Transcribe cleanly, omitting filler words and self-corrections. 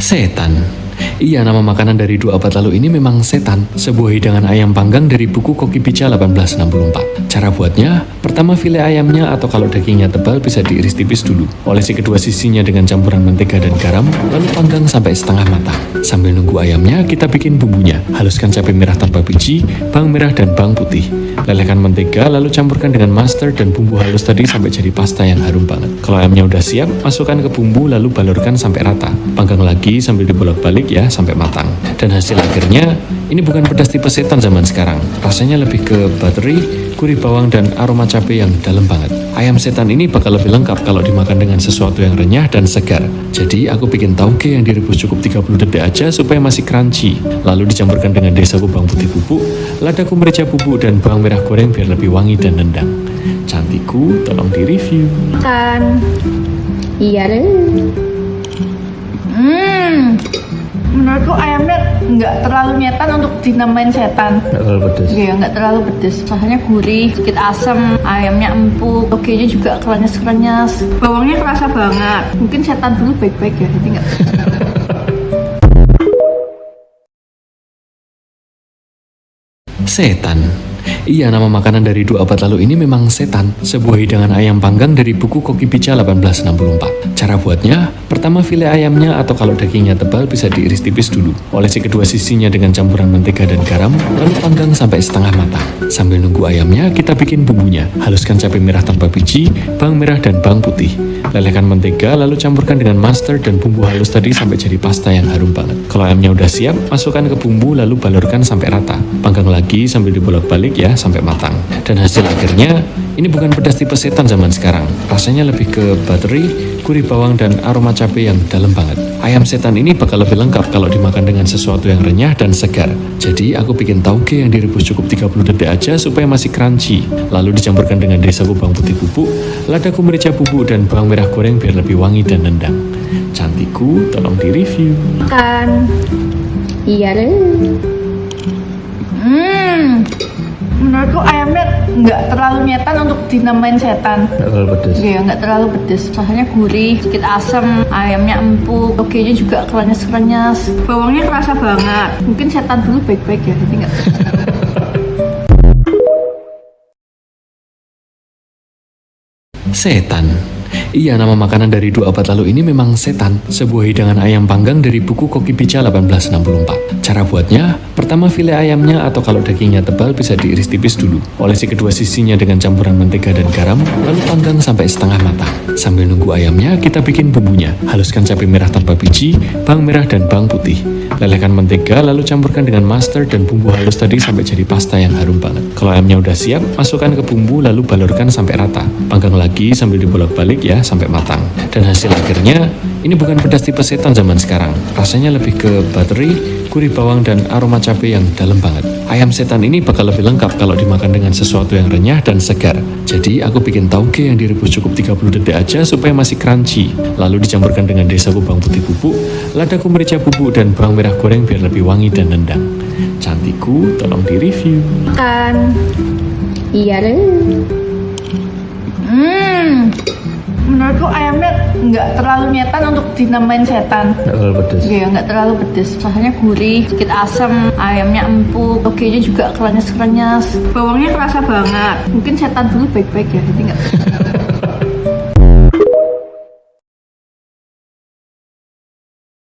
Setan. Iya, nama makanan dari 2 abad lalu ini memang setan, sebuah hidangan ayam panggang dari buku Koki Pica 1864. Cara buatnya, pertama file ayamnya atau kalau dagingnya tebal bisa diiris tipis dulu. Olesi kedua sisinya dengan campuran mentega dan garam, lalu panggang sampai setengah matang. Sambil nunggu ayamnya, kita bikin bumbunya. Haluskan cabai merah tanpa biji, bawang merah dan bawang putih. Lelehkan mentega, lalu campurkan dengan mustard dan bumbu halus tadi sampai jadi pasta yang harum banget. Kalau ayamnya udah siap, masukkan ke bumbu lalu balurkan sampai rata. Panggang lagi sambil dibolak-balik ya sampai matang. Dan hasil akhirnya, ini bukan pedas tipe setan zaman sekarang. Rasanya lebih ke buttery, gurih bawang dan aroma cabai yang dalam banget. Ayam setan ini bakal lebih lengkap kalau dimakan dengan sesuatu yang renyah dan segar. Jadi aku bikin tauge yang direbus cukup 30 detik aja supaya masih crunchy. Lalu dicampurkan dengan desa bawang putih bubuk, ladaku merica bubuk dan bawang merah goreng biar lebih wangi dan nendang. Cantikku, tolong di-review. Kan. Iya deh. Menurutku ayamnya nggak terlalu nyetan untuk dinamain setan. Nggak terlalu pedas. Iya, nggak terlalu pedes. Rasanya gurih, sedikit asam, ayamnya empuk, togenya juga krenyes-krenyes. Bawangnya kerasa banget. Mungkin setan dulu baik-baik ya, jadi nggak. Setan. Iya, nama makanan dari 2 abad lalu ini memang setan, sebuah hidangan ayam panggang dari buku Koki Pica 1864. Cara buatnya, pertama file ayamnya atau kalau dagingnya tebal bisa diiris tipis dulu. Olesi kedua sisinya dengan campuran mentega dan garam, lalu panggang sampai setengah matang. Sambil nunggu ayamnya, kita bikin bumbunya. Haluskan cabai merah tanpa biji, bawang merah dan bawang putih. Lelehkan mentega, lalu campurkan dengan mustard dan bumbu halus tadi sampai jadi pasta yang harum banget. Kalau ayamnya udah siap, masukkan ke bumbu lalu balurkan sampai rata. Panggang lagi sambil dibolak-balik ya sampai matang. Dan hasil akhirnya, ini bukan pedas tipe setan zaman sekarang. Rasanya lebih ke buttery, gurih bawang dan aroma cabai yang dalam banget. Ayam setan ini bakal lebih lengkap kalau dimakan dengan sesuatu yang renyah dan segar. Jadi aku bikin tauge yang direbus cukup 30 detik aja supaya masih crunchy. Lalu dicampurkan dengan desa bawang putih bubuk, ladaku merica bubuk dan bawang merah goreng biar lebih wangi dan nendang. Cantikku, tolong di-review. Kan. Iya deh. Menurutku ayamnya nggak terlalu nyetan untuk dinamain setan. Nggak terlalu pedas. Iya, nggak terlalu pedes. Rasanya gurih, sedikit asam, ayamnya empuk, togenya juga krenyes-krenyes. Bawangnya kerasa banget. Mungkin setan dulu baik-baik ya, jadi nggak. Setan. Iya, nama makanan dari 2 abad lalu ini memang setan, sebuah hidangan ayam panggang dari buku Koki Pica 1864. Cara buatnya, pertama file ayamnya atau kalau dagingnya tebal bisa diiris tipis dulu. Olesi kedua sisinya dengan campuran mentega dan garam, lalu panggang sampai setengah matang. Sambil nunggu ayamnya, kita bikin bumbunya. Haluskan cabai merah tanpa biji, bawang merah dan bawang putih. Lelehkan mentega, lalu campurkan dengan mustard dan bumbu halus tadi sampai jadi pasta yang harum banget. Kalau ayamnya udah siap, masukkan ke bumbu lalu balurkan sampai rata. Panggang lagi sambil dibolak-balik ya sampai matang. Dan hasil akhirnya, ini bukan pedas tipe setan zaman sekarang. Rasanya lebih ke buttery, gurih bawang dan aroma cabai yang dalam banget. Ayam setan ini bakal lebih lengkap kalau dimakan dengan sesuatu yang renyah dan segar. Jadi aku bikin tauge yang direbus cukup 30 detik aja supaya masih crunchy. Lalu dicampurkan dengan desa bawang putih bubuk, ladaku merica bubuk dan bawang merah goreng biar lebih wangi dan nendang. Cantikku, tolong di-review. Kan. Iya deh. Menurutku ayamnya nggak terlalu nyetan untuk dinamain setan. Nggak terlalu pedas. Iya, nggak terlalu pedes. Rasanya gurih, sedikit asam, ayamnya empuk, togenya juga krenyes-krenyes. Bawangnya kerasa banget. Mungkin setan dulu baik-baik ya, jadi nggak.